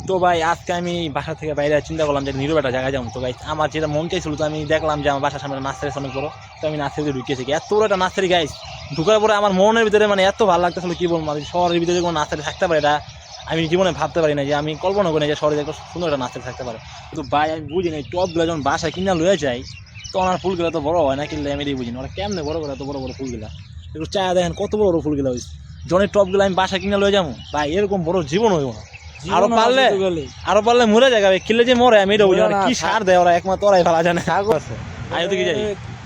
তো ভাই আজকে আমি বাসা থেকে বাইরে চিন্তা করলাম যে নীরব একটা জায়গায় যাবো। তো ভাই আমার যেটা মন চাইছিল, তো আমি দেখলাম যে আমার বাসার সামনে নার্সারি অনেক বড়। তো আমি নার্সারিতে ঢুকিয়েছি, এত বড় একটা নার্সারি গাইস। ঢুকার পরে আমার মনের ভিতরে মানে এত ভালো লাগতেছিল কি বলবো, মানে শহরের ভিতরে কোনো নার্সারি থাকতে পারে এটা আমি জীবনে ভাবতে পারি না, যে আমি কল্পনা করি না যে শহরে একটা সুন্দর একটা নার্সারি থাকতে পারে। কিন্তু ভাই আমি বুঝি না টপগুলো যখন বাসায় কিনা লয়ে যাই, তো ওনার ফুলগুলো তো বড় হয় না, কিনলে আমি এটাই বুঝি না ওরা কেমনে বড় করে এত বড় বড় ফুলগুলা। একটু চা দেখেন কত বড় বড় ফুলগুলা হয়েছে। জনের টপগুলো আমি বাসায় কিনা লয়ে যাবো ভাই, এরকম বড় জীবন হইব না। আরো পারলে মরে যাবে, কিনলে যে মরে আমি এটা বুঝি না, কি সার দেয় ওরা একমাত্র ওরাই ভালো জানে। আয় ওদিকে যাই,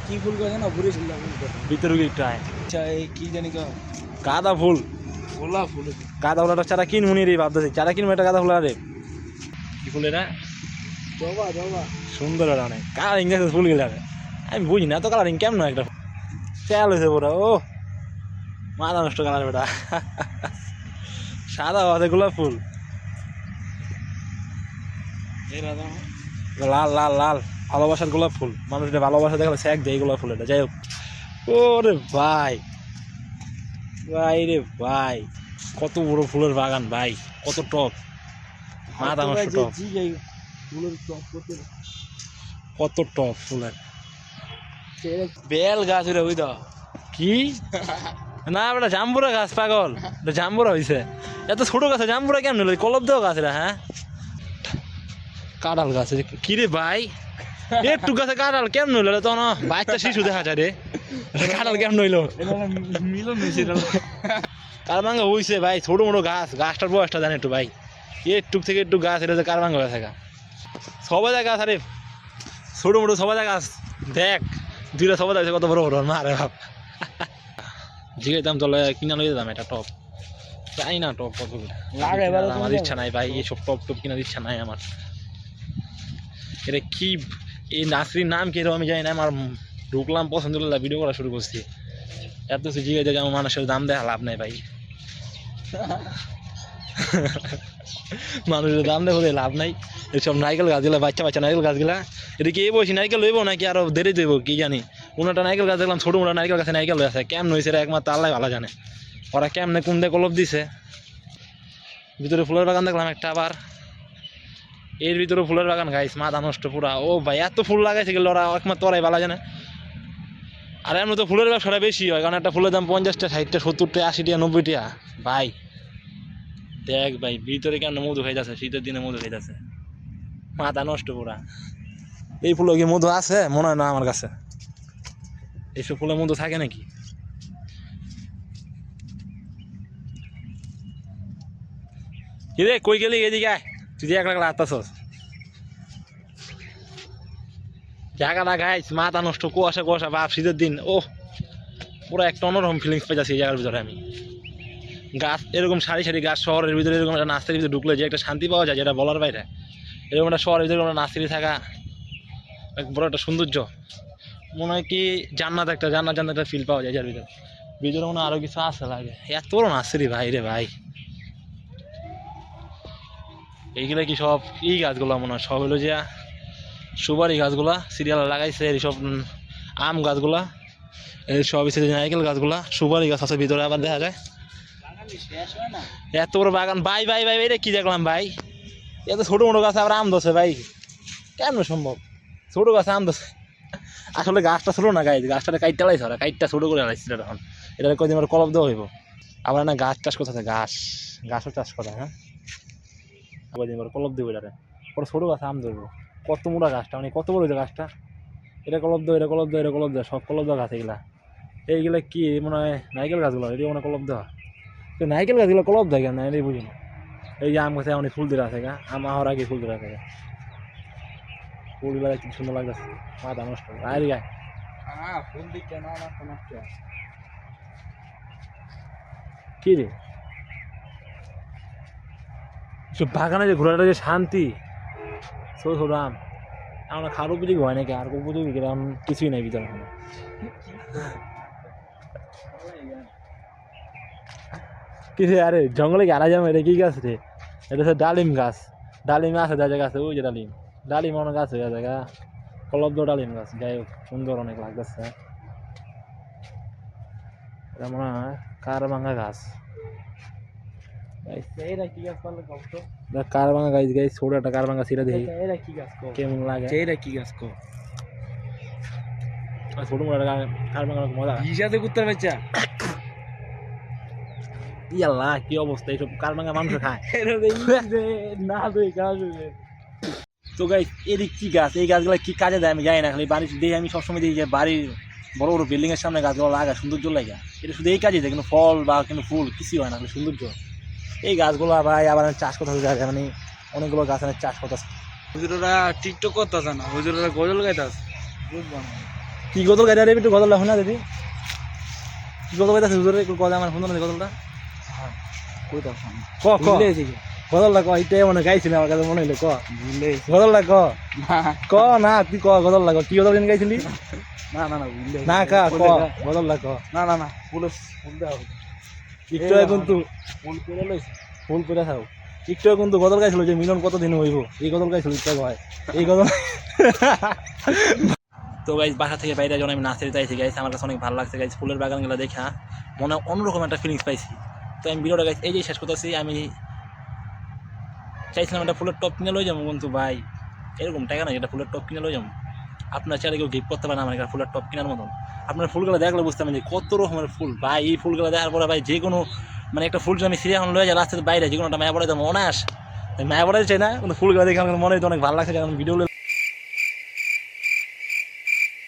কি ফুল গাছ না ঘুরে ছিল ভিতরে একটু আয়। কি জানি গাঁদা ফুল, গোলাপ ফুল। গাঁদা ফুলটা চারা কিনবো নি রে, ভাবতেছি চারা কিনবো একটা গাঁদা ফুল। আরে কি ফুল এটা? জবা জবা সুন্দর অনেক কালারিং দেখে ফুল গেলে আমি বুঝি না এত কালারিং কেমন একটা চাল হয়েছে পুরো। ও মাথা নষ্ট কালার বেটা। সাদা বাদে গোলাপ ফুল, লাল লাল লাল ভালোবাসার গোলাপ ফুল। মানুষ এটা ভালোবাসা দেখালে স্যাক দেয় গোলাপ ফুল এটা। যাই হোক, ওরে ভাই ভাই রে ভাই, কত বড় ফুলের বাগান ভাই, কত টপ, মাথা নষ্ট টপ, কত টপ ফুলের। বেল গাছ রে ওই দাও কি না বেটা, জাম্বুরা গাছ পাগল, জাম্বুরা হয়েছে। এত ছোট গাছে জাম্বুরা কেমন হলো? কলব দেওয়া গাছ রে। হ্যাঁ কাঁঠাল গাছ কি রে ভাই, একটু গাছে কাঁঠাল কেমন হইলো? তো না বাচ্চা শিশু দেখা যায় রে, কাঁঠাল কেমন হইলো? মিলন হয়েছে কার ভাঙ্গা হইছে ভাই, ছোট মোটো গাছ, গাছটার বয়সটা জানে একটু ভাই, একটু থেকে একটু গাছ, এটা কার ভাঙ্গা হয়ে থাকা সবাই গাছ। আরে ছোট মোটো সবাই গাছ দেখ, দুইটা সবাই আছে কত বড় বড় মারে ভাব। জিগাইতাম চলে কিনা লই যেতাম এটা টপ, চাই না টপ কত লাগে আমার ইচ্ছা নাই ভাই, এইসব টপ টপ কেনার ইচ্ছা নাই আমার। এটা কি এই নার্সারির নাম কি আমি জানি না, আমার ঢুকলাম পছন্দ করলাম ভিডিও করা শুরু করছি, এত কিছু জিগাই দেখে আমার মানুষের দাম দেখা লাভ নাই ভাই। মানুষের দাম দেখে লাভ নাই। এইসব নারকেল গাছগুলা, বাচ্চা বাচ্চা নারকেল গাছগুলা, এটা কি এই বসি নারকেল লইব নাকি আরো দেরি দেবো কি জানি। উনাটা নারকেল গাছ দেখলাম, ছোট মোটা নারকেল গাছে নারকেল হয়ে আছে, কেমন হয়েছে একমাত্র আল্লাহ ভালো জানে। ওরা কেমনে কোন দিয়ে কলপ দিছে। ভিতরে ফুলের বাগান দেখলাম একটা, আবার এর ভিতরে ফুলের বাগান গাইস, মাথা নষ্ট পুরা। ও ভাই এত ফুল লাগাইছে গেল ওরা, একমাত্র ওরাই ভালো জানে। আর এমন তো ফুলের ব্যবসাটা বেশি হয়, কারণ একটা ফুলের দাম 50টা 60টা 70টা 80টা 90টা ভাই। দেখ ভাই ভিতরে কেন মধু খাইতেছে, শীতের দিনে মধু খাইতেছে, মাথা নষ্ট পুরা। এই ফুলে কি মধু আছে? মনে হয় না আমার কাছে, এইসব ফুলের মধু থাকে নাকি? কি রে কই গেলি? এদিকে আয়, তুই যে একলা আসতেছস। জায়গাটা গাইস মাথা নষ্ট, কুয়াশা কুয়াশা ভাব, শীতের দিন। ও পুরো একটা অন্যরকম ফিলিংস পাইতেছি এই জায়গার ভিতরে আমি। গাছ এরকম সারি সারি গাছ, শহরের ভিতরে এরকম একটা নার্সারির ভিতরে ঢুকলে যে একটা শান্তি পাওয়া যায় যেটা বলার বাইরে। এরকম একটা শহরের ভিতরে একটা নার্সারি থাকা এক বড় একটা সৌন্দর্য, মনে হয় কি জান্নাত, একটা জান্নাত জান্নাত একটা ফিল পাওয়া যায় যার ভিতরে। ভিতরে মনে হয় আরো কিছু আছে লাগে, এত বড় নার্সারি ভাই রে ভাই। এইগুলা কি সব এই গাছগুলা মনে হয় সব হলো যে সুপারি গাছগুলা সিরিয়াল লাগাইছে, এইসব আম গাছগুলা, এই সব হচ্ছে নারকেল গাছগুলা, সুপারি গাছ আছে ভিতরে আবার দেখা যায়। এত বড় বাগান ভাই ভাই ভাই, এটা কি দেখলাম ভাই, এত ছোট মোটো গাছে আবার আম ধরছে ভাই, কেন সম্ভব? ছোট গাছে আম ধরছে, আসলে গাছটা ছোট না গাছ, গাছটা কাইটটা লাইছে ওরা, কাইটটা ছোট করে লাইছিল তখন। এটা কদিন আমার কলপ দেওয়া হইব। আবার না গাছ চাষ করতে গাছও চাষ করা। হ্যাঁ কদিন পর কলপ দেবো এটারে, ওরা ছোট গাছে আম ধরবো। কত মোটা গাছটা, মানে কত বড় হয়েছে গাছটা। এটা কলপ দেওয়া, এটা কলপ দেওয়া, এটা কলপ দেওয়া, সব কলপ দেওয়া গাছ এগুলা। এইগুলা কি মনে হয় নারকেল গাছগুলো, এটি মনে কলপ দেওয়া। তো নারকেল গাছগুলো কলপ দেয় কেন এটাই বুঝি না। এই যে আম গাছে অনেক ফুল দিয়ে আছে গা, আম হওয়ার আগে ফুল দিয়ে আছে গা, ফুলগুলা কি সুন্দর লাগতেছে, মাথা নষ্ট। আরে গায়ে ফুল দিকে না নষ্ট কি রে বাগানে যে ঘোরাটা যে শান্তি, ছোট ছোট আম আমরা খাওয়ার উপযোগী হয় নাকি, আর উপযোগী কিরকম কিছুই নাই ভিতরে। কি রে আরে জঙ্গলে কি আরা যাবো? এটা কি গাছ রে? এটা হচ্ছে ডালিম গাছ, ডালিম আছে দেখা গাছে, ওই যে ডালিম, ডালিম অনেক গাছ হয়ে জায়গা, কলব্ধ ডালিম গাছ। যাই হোক সুন্দর অনেক লাগতেছে। এটা মনে হয় কার ভাঙা গাছ। এইটা কি গাছ বলে কত? কারবাঙ্গা গাছ গাছ ছোট একটা কারবাঙ্গা ছিঁড়ে দেখি এরা কি গাছ কো কেমন লাগে এরা কি গাছ কো আর ছোট মোটা কারবাঙ্গা মজা হিসাবে কুত্তার বাচ্চা ইয়াল্লা কি অবস্থা এইসব কারবাঙ্গা মানুষ খায় এরা দেখি না তুই গাছ তো গাইস এদিক কি গাছ এই গাছগুলো কি কাজে দেয় আমি জানি না খালি বাড়ির দেখি আমি সবসময় দেখি যে বাড়ির বড় বড় বিল্ডিং এর সামনে গাছগুলো লাগা সৌন্দর্য লাগা এটা শুধু এই কাজে দেয় কিন্তু ফল বা কিন্তু ফুল কিছুই হয় না খালি সৌন্দর্য এই গাছগুলো ভাই আবার আমি চাষ করতে হবে মানে অনেকগুলো গাছ আমি চাষ করতেছে হুজুররা টিকটক করতেছে না হুজুররা গজল গাইতাছে বুঝবা না কি গজল গাড়ি একটু গজল দেখো না দিদি কি গজল গাইতেছে হুজুরে একটু কথা আমার শুনতো না গজলটা কইতাছ ক ক গজলটা ক এইটাই মনে গাইছিলি আমার কাছে মনে হইলো ক ভুলে গজলটা ক না ক না তুই ক গজলটা ক কি গজল দিন গাইছিলি না না না ভুলে না কা ক গজলটা ক না না না পুলিশ ফুল দাও একটু কিন্তু ফুল করে লইছে ফুল করে থাও একটু কিন্তু গজল গাইছিল যে মিলন কতদিন হইব এই গজল গাইছিল একটু হয় এই গজল তো গাইজ বাসা থেকে বাইরে যখন আমি নাচতে চাইছি গাইছি আমার কাছে অনেক ভালো লাগছে গাইজ ফুলের বাগানগুলো দেখা মনে অন্যরকম একটা ফিলিংস পাইছি তো আমি ভিডিওটা গাইছি এই যে শেষ করতেছি আমি চাইছিলাম একটা ফুলের টপ কিনে লই যাবো কিন্তু ভাই এরকম টাকা না এটা ফুলের টপ কিনে লই যাবো আপনার চাইলে কেউ গিফট করতে পারে না আমার একটা ফুলের টপ কেনার মতন আপনার ফুলগুলো দেখলে বুঝতে পারবেন যে কত রকমের ফুল ভাই এই ফুলগুলো দেখার পরে ভাই যে কোনো মানে একটা ফুল যদি আমি সিরিয়া এখন লয়ে যাই রাস্তাতে বাইরে যে কোনো একটা মায়া পড়ে তো মনে আস মায়া পড়ে চাই না কিন্তু ফুলগুলো দেখে আমার মনে হয়তো অনেক ভালো লাগছে কারণ ভিডিও